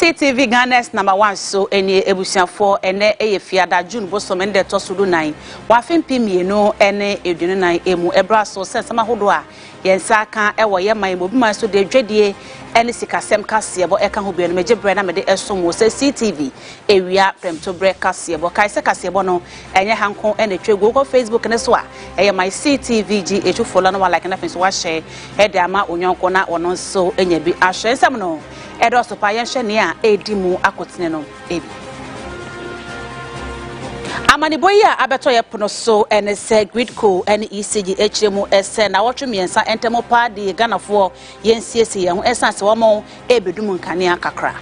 Ctv Ghana's #1 so eni ebusiafo ene eyefiada June bosom ende tosudu 9 wafin pimienu ene edunu 9 emu ebra so sensama hodo a yensa kan ewo ye man bobi man so de dwedie ene sikasem kasebo eka ho bienu mejebre na mede esomo se Ctv ewia premtobre kasebo kaise kasebo no enye hanko ene twego ko Facebook ne so a eye my Ctv gi echu follow no like na fenso wa share e de ama onyonko na wono so enya bi ahwe nsam no edo so pa yenhwe ne a edimu akotene no ebi amani boya abeto ye pono so ene se gridco ene ECG hremu ese na wotwe miensa entemo pa de ganafo yensiesi ye ho essence wo mo ebedum nkane kakra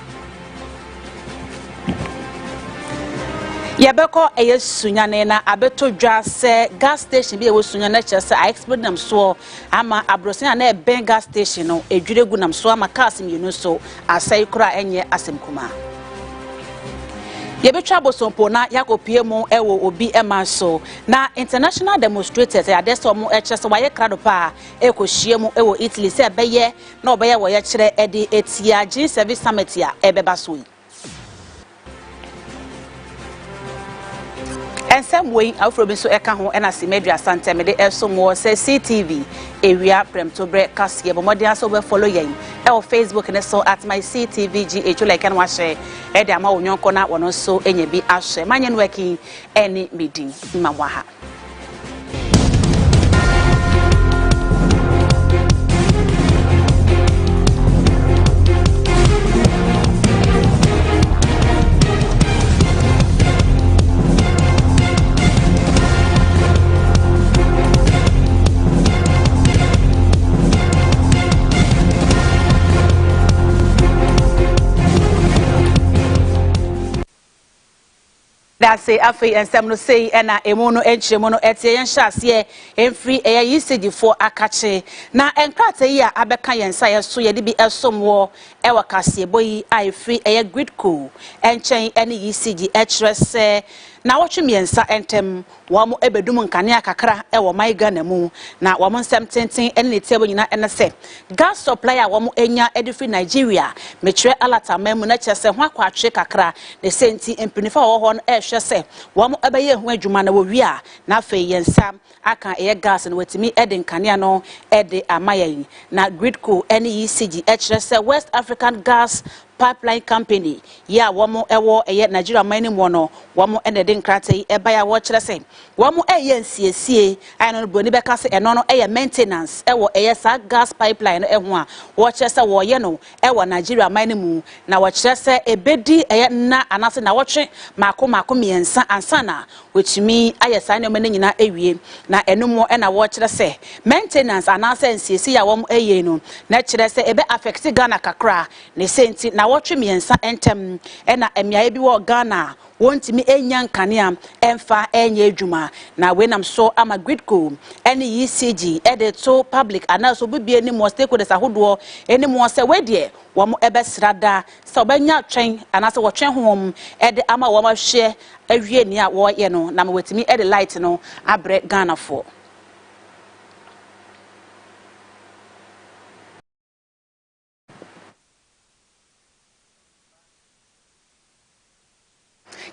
yabeko eye sunyane na abeto dwa se gas station bi e wo sunyane chese I explain nam so ama abrosen na ben gas station no edwiregu nam so ama cars mienu so asai kura enye asemkuma yebetwa bosompo na yakopie mu ewo obi ema so na international demonstrators ya deso mu echese waye krado pa ekohie mu ewo Italy se beye na obeye wo ye kire edi etia G7 summit ya ebeba so yi ensem wey afrobi so eka ho ena simedua sante mede esomo se Ctv ewia premtobre kasebo modern so we follow yen e o Facebook ne so at my Ctv gh like en wa share e de ama wonyonko na wono so enya bi ahwe Manye Nuekie eni medin mamwa ha That's afi ensem no sei ena emono enchemo no etie yen hyase emfri eya yisigi for akache na enkrata yi a abeka yensa yeso ye de bi esomwo ewa Kasiepo yi a efri eya gridco enchen ene yisigi echrese na wotwe miensa entem wamo ebedum nkane akakra ewo maiga na mu na wamo nsem tenten ene tebo nyina ene se gas supplier wamo enya edifri Nigeria mechre alata mamu na chese ho akwatwe kakra ne senti empinifa wo ho no ehwe se wamo ebeye ho adwuma na wo wi a na fe yensa aka eye gas no wetimi ede nkane no ede amayan na gridco ene ECG echrese West African Gas Pipeline Company ya wamo ewo eye Nigeria mining wono wamo ene de nkrata yi eba ya wo kire se wamo eye nsiesie ayano boni beka se eno no eye maintenance ewo eye sa gas pipeline eho a wo kire se wo ye no ewo Nigeria mining mu na wo kire se ebedi eye na anase na wo twe mako miensa ansana wechimi aye sa ne mene nyina ewie na enumo ena wo kire se maintenance anase nsiesie ya wamo eye no na kire se ebe affect Ghana kakra ne senti na wotwe miensa entem ena emiaye bi wo Ghana wontimi enya nkanea emfa enye adwuma na wenam so ama gridco ene ECG to public anaso bibie ni mo stakeholders ahodo eni mo se wedie wo mo ebesrada se obenya twen anaso wo twen hom ama wo ma hwe awie ni a wo ye no na wetimi light no abre Ghana for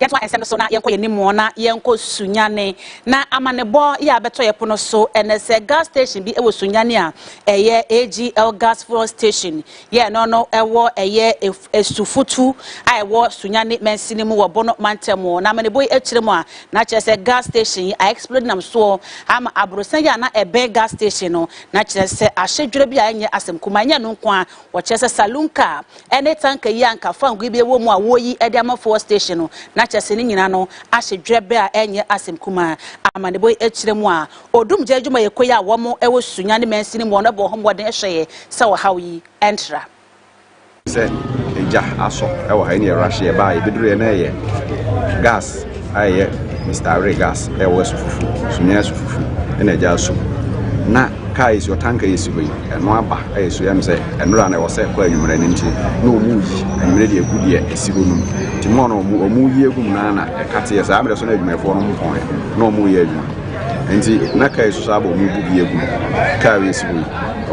yatwa ensem so na yenko yenimo na yenko sunyane na amanebo ya beto yepono so enese gas station bi ewo sunyane a eye AGL gas fuel station ye no ewo eye esufutu a ewo sunyane mensini mu wo bono mantemo na amanebo echiremu a na chese gas station I explode nam so ama abrosan ya na ebe gas station no na chese ahedwere bi a enye asemkuma nya no nko a wo chese salunka ene tanka yi anka fangu bi ewo mu a woyi ede ama fuel station no na chese ni nyina no ahedwebe a enye asemkuma amanebo echiremu a odum jejuma yekoya wo mo ewo sunyane mensini mu no bo hombode ehweye se wo hawi entra se eja aso ewo ha ni Russia ba ebeduru na ye gas aye Mr. Ray gas ewo sufufu sunyane sufufu na eja aso na kai is your tanker is we eno aba ayeso yam se enura na wo se kwa anwumra ni nti na omu yi anwumra de egudi e esigo num ti mo no omu yi egum na ekate ye sa amre so na adwumafo no mpon na omu yi adwuma nti na kai so sabo omu bu bi egum kai esigo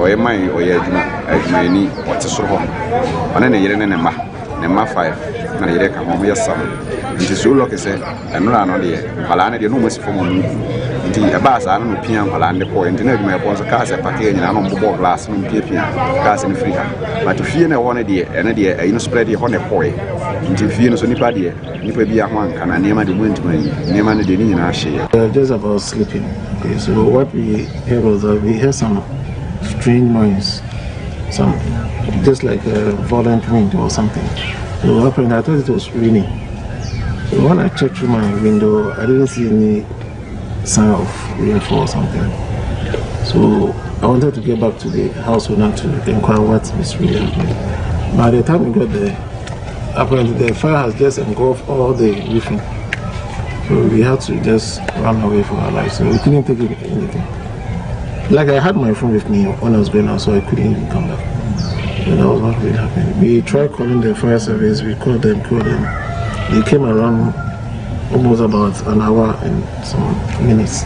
o ye man o ye adwuma ni o te soro ho ona ne yire ne ne ma Nema 5 na yere ka ho yes 7 nti so lock say enura no de kwala ne de no mo si form mu nti e ba sa no pia kwala ne ko nti na adwuma e so ka se pake nyina no mbo glass no pia ka se ne free ha but fie na wo ne de ene de e no spread ho ne ko nti fie no so nipa de nipa bia ho anka na nema de mu ntuma yi nema ne de ni nyina hye just about sleeping. Okay, so what we heard was that we heard some strange noise, some just like a violent wind or something. So apparently I thought it was raining. So when I checked through my window, I didn't see any sign of rainfall or something. So I wanted to get back to the house owner to inquire what is really happening. By the time we got there, apparently the fire has just engulfed all the roofing. So we had to just run away for our lives. So we couldn't take anything. Like I had my phone with me when I was going out, so I couldn't even come back. So that was what really happened. We tried calling the fire service, we called them. They came around almost about an hour and some minutes.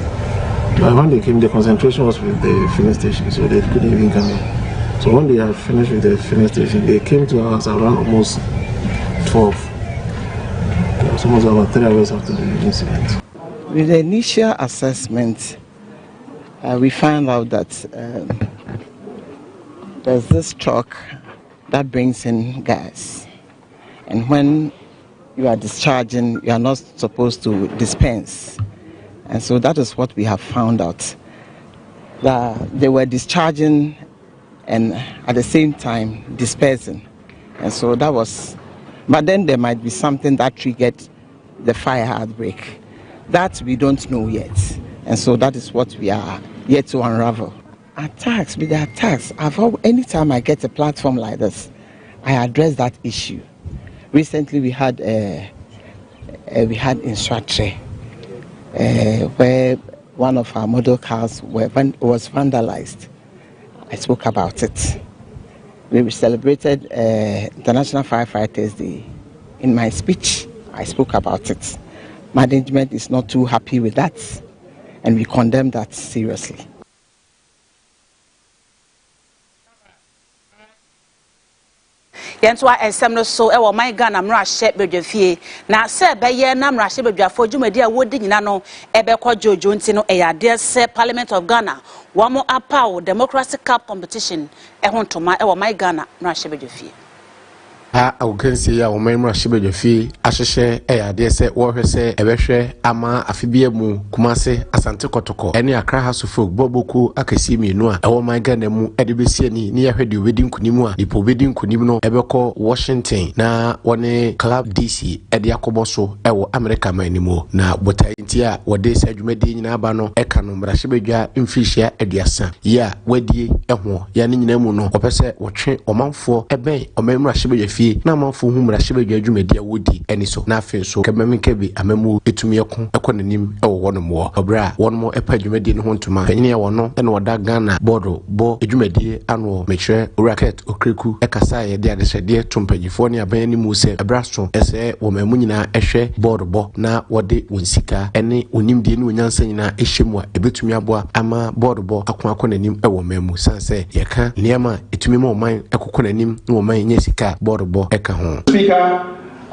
But when they came, the concentration was with the filling station, so they couldn't even come in. So when they had finished with the filling station, they came to us around almost 12. It was almost about 3 hours after the incident. With the initial assessment, we found out that there's this truck that brings in gas, and when you are discharging, you are not supposed to dispense, and so that is what we have found out, that they were discharging and at the same time dispersing, and so that was, but then there might be something that triggered the fire outbreak. That we don't know yet, and so that is what we are yet to unravel. Attacks, with the attacks, anytime I get a platform like this, I address that issue. Recently we had instructor where one of our model cars was vandalized. I spoke about it. We celebrated International Firefighters Day. In my speech, I spoke about it. Management is not too happy with that, and we condemn that seriously. Yentwa esem no so e wo man Ghana mra hye bedwafie na se be ye na mra hye bedwafo dwumadi a wodi nyina no e be kɔ jojo nti no e yade se Parliament of Ghana wamo apaw democracy cup competition e hontoma e wo man Ghana mra hye bedwafie ha awukansi ya omemra shibedwafi ahyehyɛ ɛyade sɛ wɔhwɛ sɛ ɛbɛhwɛ ama afibia mu kumase asante kotoko ɛne akra hasofo boboku akasi mienu a ɛwɔ man Ghana mu ɛde besie ni ne yɛhwɛ de obedi nkunimu a nipo obedi nkunim no ɛbɛkɔ Washington na wɔne club DC ɛde akɔbɔ so ɛwɔ America man nimu na botai nti a wɔde sɛ adwumadi nyina aba no ɛka no mra shibedwa mfihia aduasa ya wadie ɛho ya ne nyina mu no wɔpɛ sɛ wɔtwe ɔmanfo ɛbɛn omemra shibedwafi na manfo hu mra shibedwa adwumadi a wodi ɛni so na afin so kemamenka bi amamu etumi ɛko ɛkɔ nanim ɛwɔ wɔnom wɔ obra wɔnom ɛpa adwumadi ne ho ntoma panyine ya wɔno ɛna wɔda Ghana bodo bo adwumadi ano mekyerɛ Oraket Okreku ɛkasa yɛ de adehyɛdeɛ tompanyifo ne aban ne mu sɛ ɛbraso ɛsɛ wɔ mamu nyina ɛhwɛ bodo bo na wɔde wonsika ɛne onimdie ne onyansa nyina ɛhyɛmu a ɛbetumi aboa ama bodo bo akɔ nanim ɛwɔ mamu sanse yɛka nneɛma etumi ma ɔman ɛkɔ nanim ne ɔman nyɛ sika bodo bo ɛka ho. Speaker,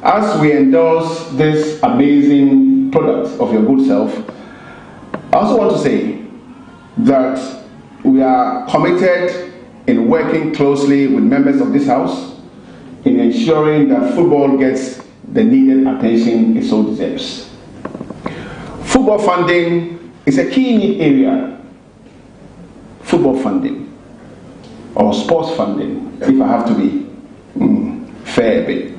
as we endorse this amazing product of your good self, I also want to say that we are committed in working closely with members of this House in ensuring that football gets the needed attention it so deserves. Football funding is a key need area. Football funding, or sports funding, if I have to be fair a bit.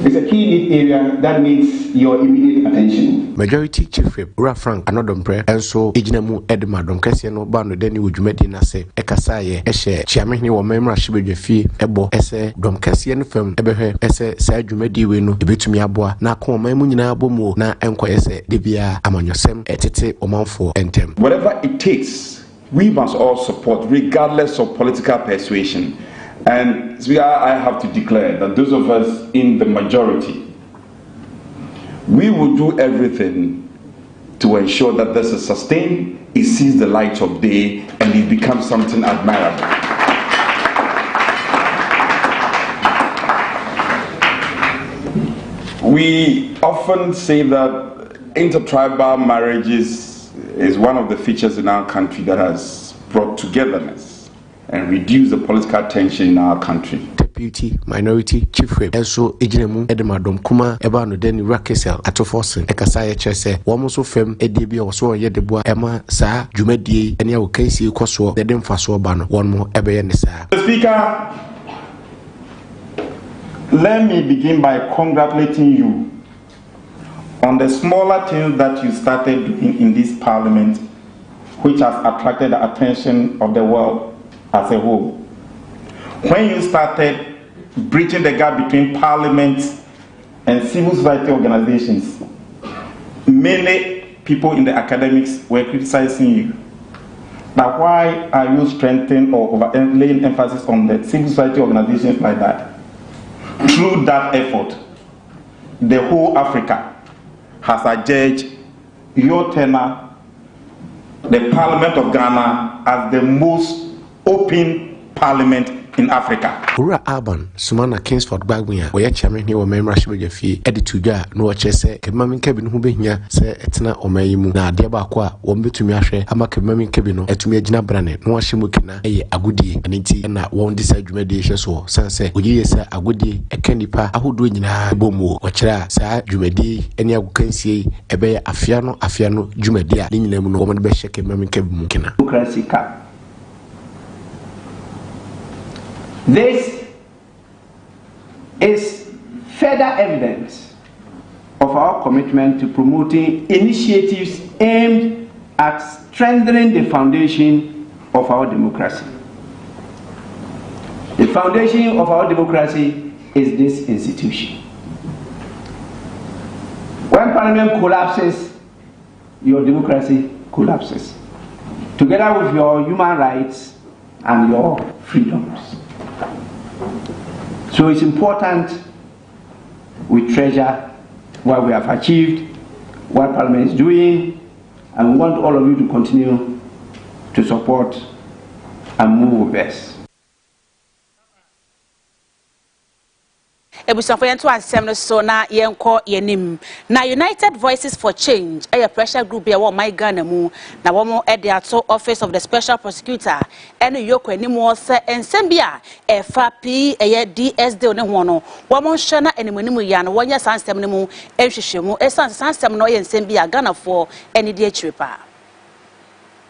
It's a key need area that needs your immediate attention. Majority Chief Whip Ura Frank Anodompre enso ejinamu edema domkese no ba no deni wudwumadi na se ekasaye ehye chiamehne wo memra shibedwafi ebo ese domkese no fam ebehwe ese sa adwumadi we no ebetumi aboa na akọ mamu nyina abomu na enkoye se de bia amanyosem etete omanfo entem. Whatever it takes, we must all support regardless of political persuasion. And Speaker, I have to declare that those of us in the majority, we will do everything to ensure that this is sustained, it sees the light of day, and it becomes something admirable. We often say that intertribal marriages is one of the features in our country that has brought togetherness and reduced the political tension in our country. Deputy Minority Chief Whip also ejinemu edemadom kuma eba no den rakesel atoforsen ekasa ye chese wo so fam edie bi so ye deboa ema saa dwumadie ene a wokansi koso de demfaso ba no won mo ebe ye ne saa. Speaker, let me begin by congratulating you on the smaller things that you started doing in this parliament, which has attracted the attention of the world as a whole. When you started bridging the gap between parliament and civil society organizations, many people in the academics were criticizing you. Now, why are you strengthening or laying emphasis on the civil society organizations like that? Through that effort, the whole Africa has adjudged your tenure, the Parliament of Ghana, as the most open parliament in Africa. Ura Urban, Sumana Kingsford Bagwia, where chairman here, Memra Shibajafi, Edituja, no chese, Kemamin Cabin Hubina, say Etna Omeimu, na Diabaqua, Wombe to Miashe, Amakamin Cabino, Etumia Brane, no Shimukina, a goodie, and it and that won't decide mediation so, Sanse, Udia, a goodie, a candy pa, a who doing in a bomo, Wachra, Sa, Jumedi, any you can see, a bear, Afiano, Jumedia, Linum, woman Beshek, Mamin Cabimukina. Democracy Cup. This is further evidence of our commitment to promoting initiatives aimed at strengthening the foundation of our democracy. The foundation of our democracy is this institution. When Parliament collapses, your democracy collapses, together with your human rights and your freedoms. So it's important we treasure what we have achieved, what Parliament is doing, and we want all of you to continue to support and move with us. Ebusafo yento asem no so na yenko yenim na United Voices for Change a pressure group ya wo my Ghana mu na wo mo e ato office of the special prosecutor ene yoko anim wo se ensem bia e fa p e DSD one ho no wo mo hwe na enimanimu ya no wonya sansem ne mu ehwehwemu sansem no ye ensem bia Ghana for ene di achiripa.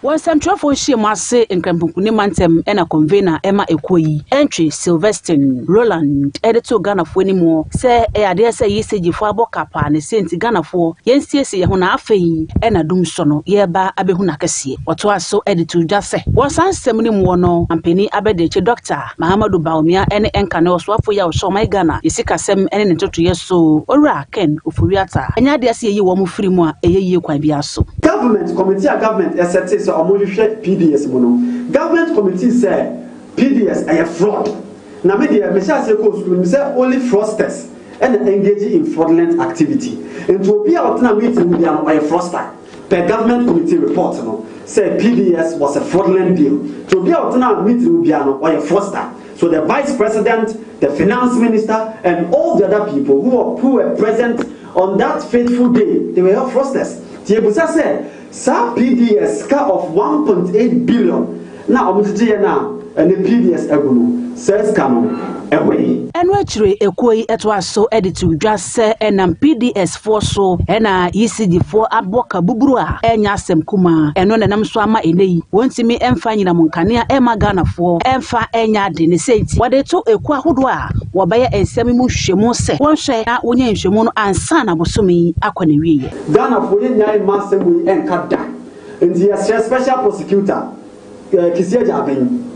One central for Shimase in Kampuni Mantem and a convener Emma Ekoi, entry Sylvestin, Roland, editor Ghana for anymore, say, I dare say, ye say you for Bocapa and a Saint Ghana for, yen see Hona Fay, and a doomsono, ye ba Abehunakasi, what was so editor just say. One son seminim wono, and penny abedeche doctor, Mahamadou Baumia, and Encano swap for your show my Ghana, you sick as some and into 2 years so, or Ken, Ufuriata, and I dare say you want free more a year quite be so. Government, committee, government, SSS. PDS mono. Government committee say PDS are a fraud. Now media me say only fraudsters and engage in fraudulent activity. And to be out na meeting with them a fraudster. The government committee report say PDS was a fraudulent deal. To be out na meeting with them or a fraudster. So the vice president, the finance minister, and all the other people who were present on that fateful day, they were all fraudsters. Tiebusa said, "Sa PDS of 1.8 billion. Now, I'm now, and the PDS egunu says come away." And actually, a quay at was so edited just say, and PDS for so, and ECD for Aboka Bubrua, and Yasem Kuma, and when I'm swama in a won't see me and finding a Moncania, Emma Ghana for, and fa enya dinisate. What they took a quahudwa, Wabaya and Semimu Shemose, one share at Winnie Shemono and Sana Bosumi, Aquaniwi. Ghana for 9 months and cut down. And the special prosecutor, Kasiepo.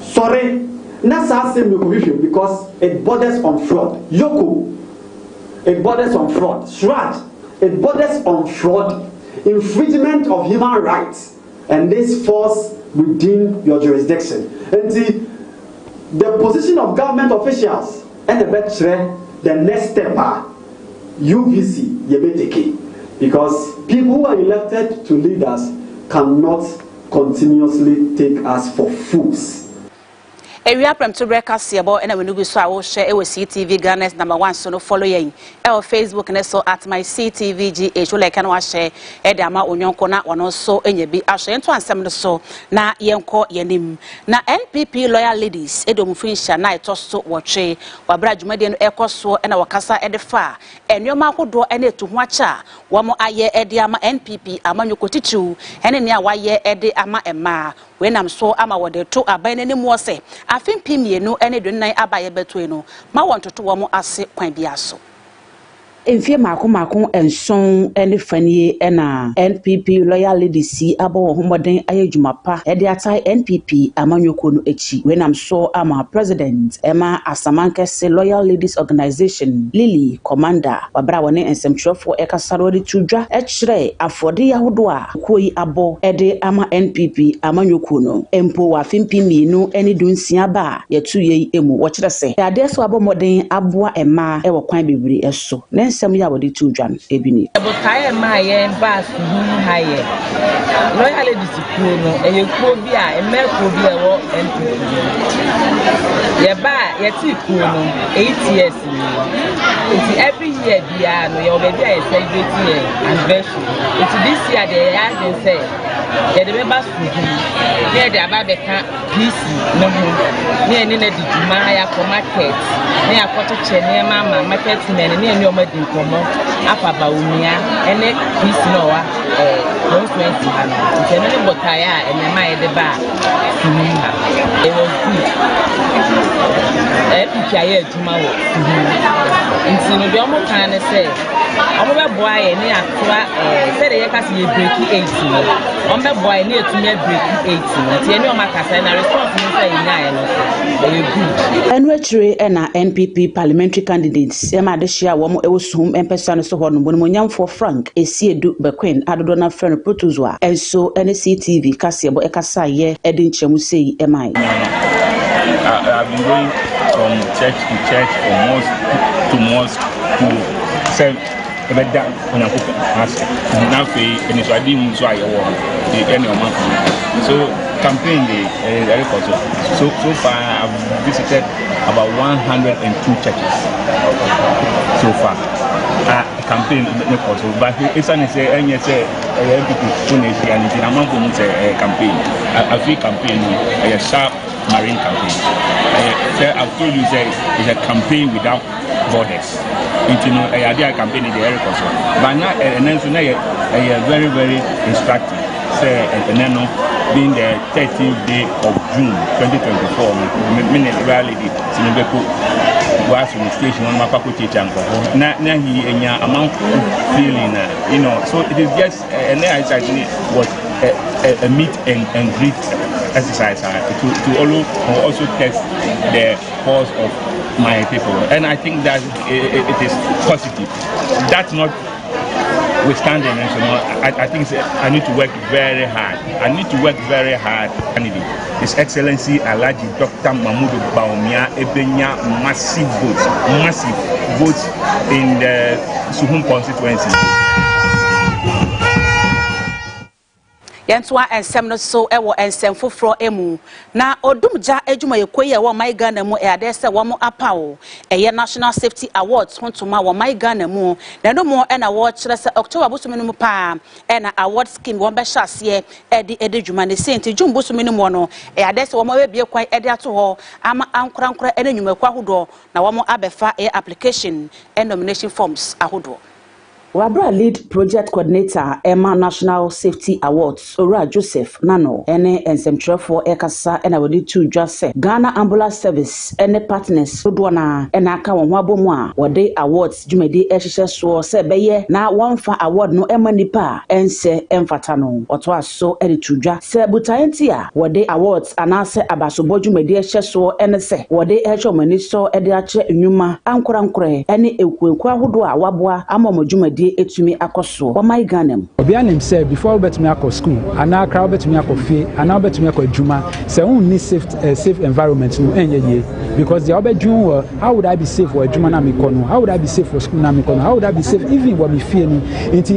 Sorry, not the same commission because it borders on fraud. Yoko, it borders on fraud. Shrad, it borders on fraud, infringement of human rights, and this falls within your jurisdiction. And the position of government officials and the next step are UVC Yebeteke, because people who are elected to lead us cannot continuously take us for fools. Area Prem to Ctv Kasiepo and when you saw share it with CTV Ghana's #1 so no follow ye. Our Facebook and so at my CTVGH will like and share Edama Unyonko na one also and ye be ashamed to answer so na yenko yenim. Na NPP loyal ladies Edom Finsha na tosto watche Wabra Jumadian Ecoso and our Casa Edifa and your Mahodo and it to watcha Wamo aye Ediama NPP Amanyukotichu and in ya waye Edi Ama Emma when I'm so ama wade to aban any more say I think Pimie no any dunai abaye between ma want to wamo ase kwan biaso. Enfie mako enson ene fanie ena NPP loyal ladies abo homoden ayedwumapa e de atai NPP amanyoko no echi when am so ama president Emma Asamankese loyal ladies organization Lily commander wabra woni ensemtwefo ekasaro de tudwa e kire afode yahodo a koyi abo e de ama NPP amanyoko no empo wa fimpimi no ene dunsia ba yetuye emu wo kire se ade so abo moden aboa ema e wo kwan bebre eso nsem ya wodi tudwan ebini botaye ma ye bass haye loyal ladies ku no eye ku bi a emeko bi e wo NPP ye ba ye ti ku no 8 years ni every year bia no ye obebi a celebrate year anniversary this year they have been say ye the members ku ye the aba be kan peace no ho ne ni na diduma ya for market ne akoto chene mama market men ne ni o ma dinkomo apa ba unia ene peace no wa 120 ano chene ne botaya ene ma ye de ba it was good pikaye tuma wo ntino de omo kan ne say omo be boy ye ne atwa say de ye ka se ye break 8 no omo be boy ne etumi break 8 no tie ne o makasa na response ne say nya ye no very good enwechire na NPP parliamentary candidates ema de share wo mo ewosum empesa no so ho no bonimonyamfo Frank Esiedu Bequin adodo na friend protozwa enso Ctv Kasiepo ekasa ye edin chemu sei emai. I've been going from church to church, from mosque to mosque to serve Ebeda Onyankopon Master. Now and so I didn't so I any of my so campaign day so far I've visited about 102 churches so far. Campaign but it's an NPP and I'm campaign a free campaign a sharp marine campaign. I've told you it's a campaign without borders. A idea campaign in the area also. But now a very, very instructive. Being the 13th day of June 2024, minute reality, was on the station on Mapako Chichanko. Now he amount feeling, so it is just an exercise was a meet and greet exercise to also test the cause of my people, and I think that it is positive. That's not withstanding, I think I need to work very hard. I need to work very hard. His Excellency Alhaji Dr. Mahmoud Bawumia Ebenya massive votes in the Suhum constituency. Yantwa ensem no so ewo ensem foforo emu na odumja ejuma yekoye wo my Ghana mu e ade se wo mo apawo eye National Safety Awards hontoma wo my Ghana mu na no mo e na wo kire se October bosomenu mu pa e na award scheme wo be hyase ede dwuma ne senti dwum bosomenu mu no e ade se wo mo bie kwan ede ato ho ama ankorankora ene nwumakwa hodo na wo mo abefa application and nomination forms ahodo. Wabra lead project coordinator Emma National Safety Awards Ora Joseph Nano ene ensemtrefo ekasa ena wodi tu dwase Ghana Ambulance Service ene partners do na ena aka won ho abomu a wode awards dwumadi ehhehye so se beye na wonfa award no ema nipa ense emfata no oto aso ene tudwa se butaenti a wode awards anase abasobo dwumadi ehhye so ene se wode ehhye omani so ede ache enwuma ankorankore ene ekueku ahodo a waboa amamo dwumadi etumi akoso wa my Ghana obi anem say before betumi akọ school ana crowd betumi akọ fe ana betumi akọ adwuma say un ni safe environment no enye ye because the other June, how would I be safe for a Jumanamikono? How would I be safe for school Namikono? How would I be safe even when we fear me?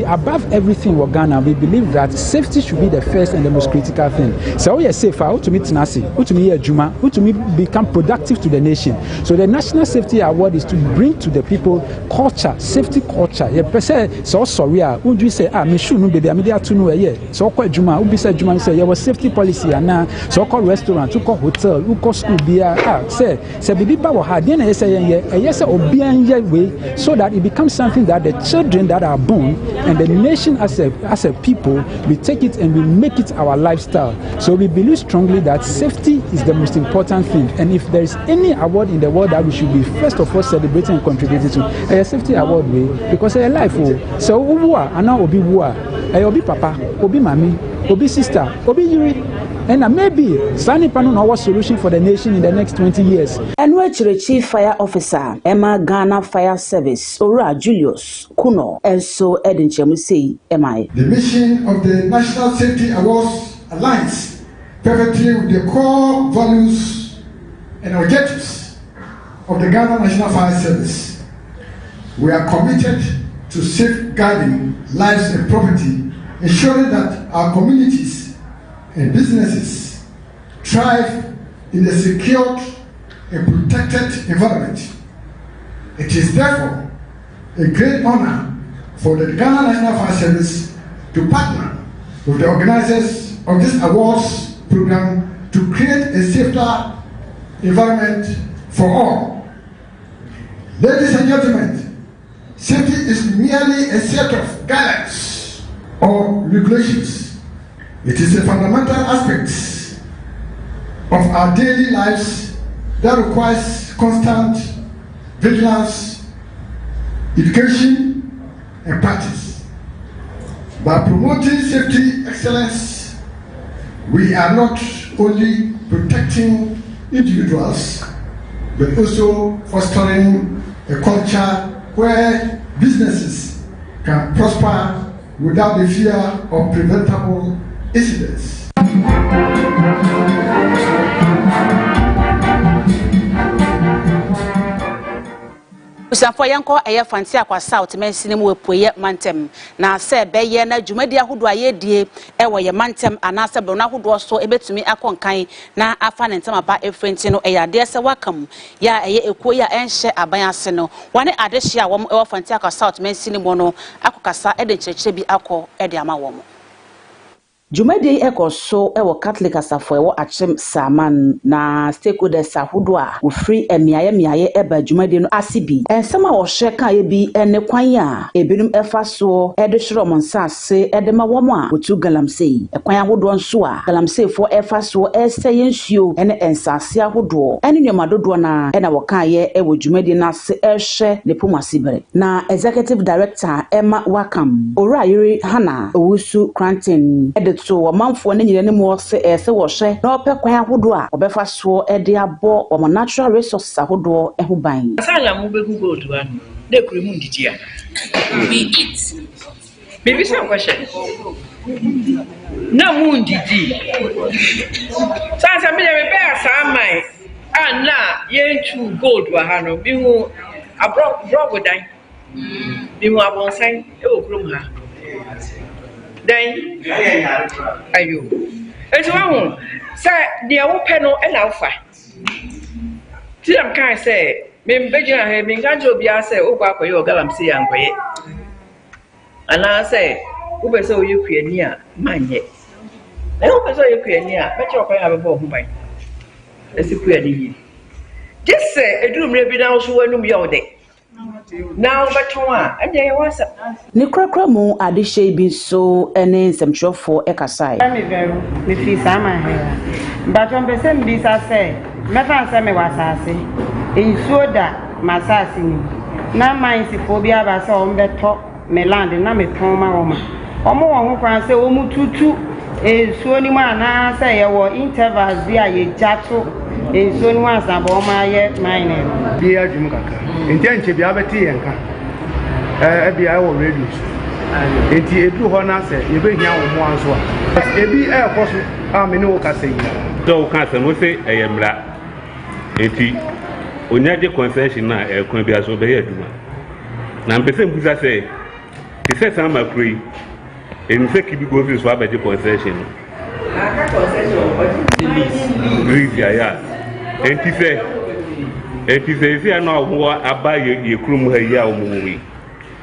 Above everything, we're Ghana, we believe that safety should be the first and the most critical thing. So we are safe. How to meet Nasi? Who to me a Juma? Who to me become productive to the nation? So the National Safety Award is to bring to the people culture, safety culture. You say so sorry. Would you say me should no baby? I'm there to know so called Juma. Who be said Juma say was safety policy and now so called restaurant, so called hotel, who call school beer. Say baby power had then I say yes obian way so that it becomes something that the children that are born and the nation as a people we take it and we make it our lifestyle. So we believe strongly that safety is the most important thing, and if there is any award in the world that we should be first of all celebrating and contributing to a safety award way because a life so obi obi papa obi mami obi sister obi yuri and maybe Sani Pano our solution for the nation in the next 20 years. And we're Chief Fire Officer Emma Ghana Fire Service Ora Julius Kuno and so Edin Chemusi MI. The mission of the National Safety Awards aligns perfectly with the core values and objectives of the Ghana National Fire Service. We are committed to safeguarding lives and property, ensuring that our communities and businesses thrive in a secured and protected environment. It is therefore a great honor for the Ghana National Fire Service to partner with the organizers of this awards program to create a safer environment for all. Ladies and gentlemen, safety is merely a set of guidelines or regulations. It is a fundamental aspect of our daily lives that requires constant vigilance, education, and practice. By promoting safety excellence, we are not only protecting individuals, but also fostering a culture where businesses can prosper without the fear of preventable incidents. Usanfo yanko eye fanti akwa south mensi nemu wepoye mantem na se beye na dwumadi ahodo ayedie ewo ye mantem anase bro na ahodo so ebetumi akonkan na afa ne ntama ba efrenti no eyade se wakam ya eye ekuo ya enhye aban ase no wane adehye a wom ewo fanti akwa south mensi nemu no akokasa ede kyerkyere bi akọ ede ama wom. Jumadi ekoso ewo Catholic asafo ewo achem saman na stakeholders ahodo a wo free emiaye eba jumadi no asibi ensema wo hwe kan ye bi ene kwan a ebinum efa so ede hwero monsase ede ma wo a otu galamsey ekwan ahodo nso a galamsey fo efa so ese yensuo ene ensase ahodo ene nyoma dodo na ena wo kan ye ewo jumadi na se ehwe ne pomasibere na executive director Emma Wakam Ora Yuri Hana Owusu Cranton so manfo na nyire ne mo se wo hwe na opekwan ahodo a obefa so e de abo o natural resources ahodo e ho ban asala mu be google to anu de kure mu ndidi a we eat baby some question na mu ndidi sansa me be asamai ana yentu gold wa ha no bi hu abro dan bi mu abonsan e wo krum ha then ayo etu ahụ say the open no e na ufa ti am kan say me mbejina he me nganjo bia say ogwa akoye ogalamsi ya nkoye ana say wo be say oyekuani a manye e wo be say oyekuani a be che okoye abebo ho ban esikuani yi just say edurumre bi na so wanum ya ode now betwa anye wasa ni krakra mu adehye bi so ene nsɛmtwerɛfo ekasai me fi sama he but on be sem bi sa say me fan say me wasase ensuo da masase ni na mansi fo bi aba say on beto me land na me ton ma woma omo won ho kwan say o mu tutu ensuo ni ma na say ye wo intervals bi a ye jato ensuo ni wa sa bo ma ye mine bi adwum kaka intenche bi abeti yenka bi ayo radio enti edu ho na se ye be hia wo mo anso a ebi ekoso a me ne wo ka sei do ka se mo se eyemra enti onyaje concession na ekwan bi aso be aduma na mpese mbuza say ti say sama kuri en se kibi go fi so abeje concession aka concession lease ya enti say fi ana owo abaye ye kurum ha yi a omuwi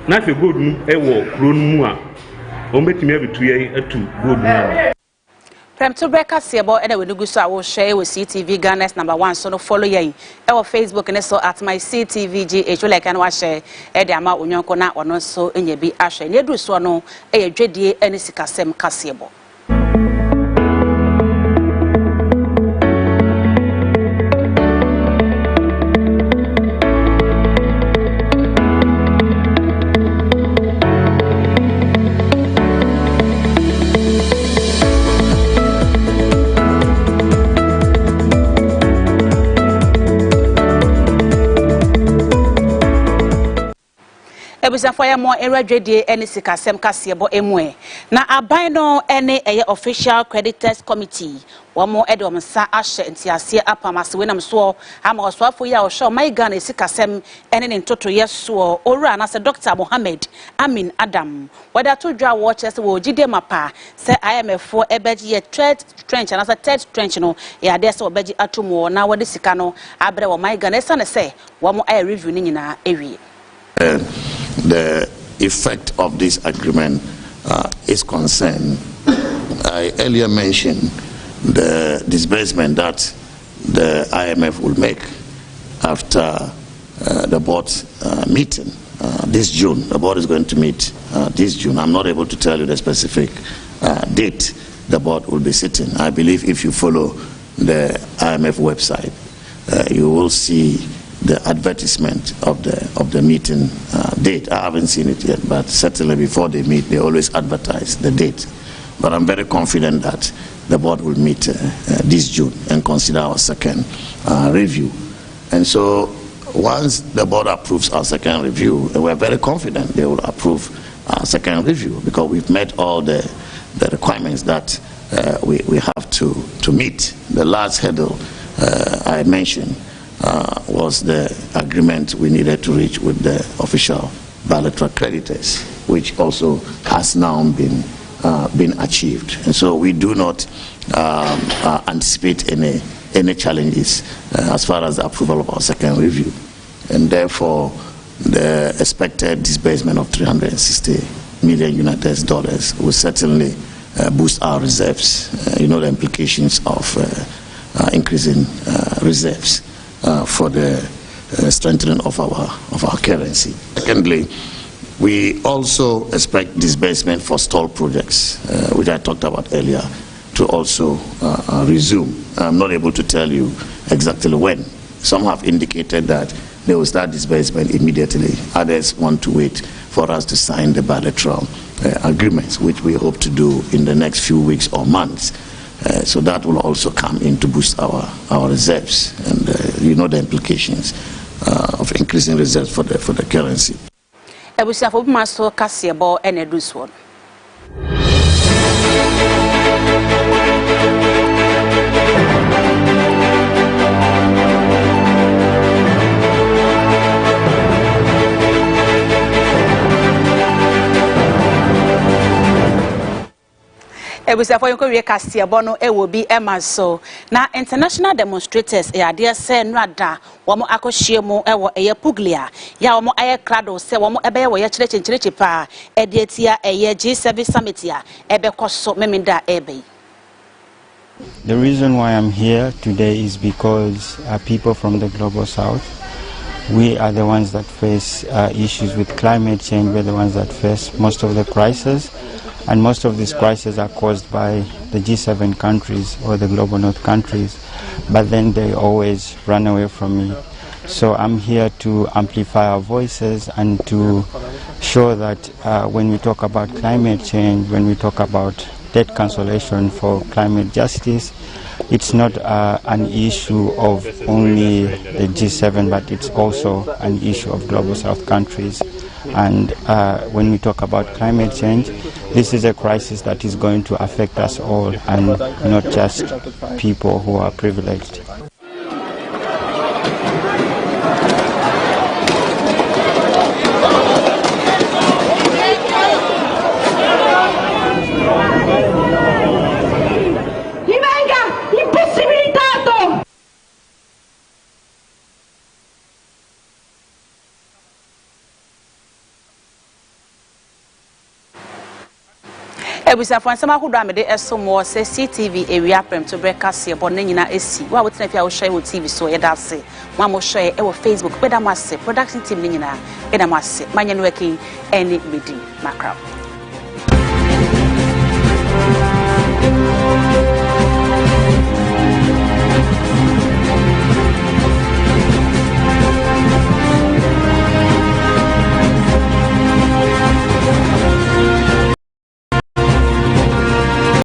na se gold nu ewo kuro nu mu a o betimi abitu ye atu gold nu Ctv Kasiepo and we do so I will share with CTV Ghana's #1 so no follow ye Facebook and so at my CTVGH like and watch share e de ama onyonko na ono so enye bi ahwe ne du so no e dwedie eni sikasem Kasiepo. Ebusafo mo eradwedie eni sikasem Kasiepo emwe na aban no ene eye official creditors committee wamo edom sa ahye ntiase apamase wenam so ama oswafo ya osho my Ghana sikasem ene ne ntoto yeso owura na se Dr. Mohammed Amin Adam wada to dwa watches wo gide mapa se IMF ebeji ye third trench na se third trench no ya de se obeji atomo na wade sika no abre wo my Ghana esa ne se wamo aye review ni nyina ewie. The effect of this agreement is concerned. I earlier mentioned the disbursement that the IMF will make after the board meeting this June. The board is going to meet this June. I'm not able to tell you the specific date the board will be sitting. I believe if you follow the IMF website, you will see the advertisement of the meeting date. I haven't seen it yet, but certainly before they meet, they always advertise the date. But I'm very confident that the board will meet this June and consider our second review. And so once the board approves our second review, we're very confident they will approve our second review because we've met all the requirements that we have to meet. The last hurdle I mentioned was the agreement we needed to reach with the official bilateral creditors, which also has now been achieved. And so we do not anticipate any challenges as far as the approval of our second review. And therefore, the expected disbursement of $360 million will certainly boost our reserves. You know the implications of increasing reserves for the strengthening of our currency. Secondly, we also expect disbursement for stalled projects, which I talked about earlier, to also resume. I'm not able to tell you exactly when. Some have indicated that they will start disbursement immediately. Others want to wait for us to sign the bilateral agreements, which we hope to do in the next few weeks or months. So that will also come in to boost our reserves, and you know the implications of increasing reserves for the currency. Ebusafo Master Kasiepo and Eduswon. Ebusafo Ctv Kasiepo no will be emaso na international demonstrators ade se nrada womo akohie mu ewo eye Puglia ya womo aye krado se womo ebe ye wo ye chirechirechi pa ede atia eye G7 summit ya ebe koso memenda ebe. The reason why I'm here today is because people from the global south, we are the ones that face issues with climate change. We're the ones that face most of the crises. And most of these crises are caused by the G7 countries or the global north countries, but then they always run away from me. So I'm here to amplify our voices and to show that when we talk about climate change, when we talk about debt cancellation for climate justice, it's not an issue of only the G7, but it's also an issue of global south countries. And when we talk about climate change, this is a crisis that is going to affect us all and not just people who are privileged. Ebusa for nsɛm ahodo amede ɛsom wɔ sɛ Ctv ewia prem to Ctv Kasiepo ne nyina esi wa wotena fia wo hwɛ wɔ TV so yɛda ase mo mo hwɛ ɛwɔ Facebook bɛda mo ase production team ne nyina ɛda mo ase Manye Nuekie ɛne Medi Makra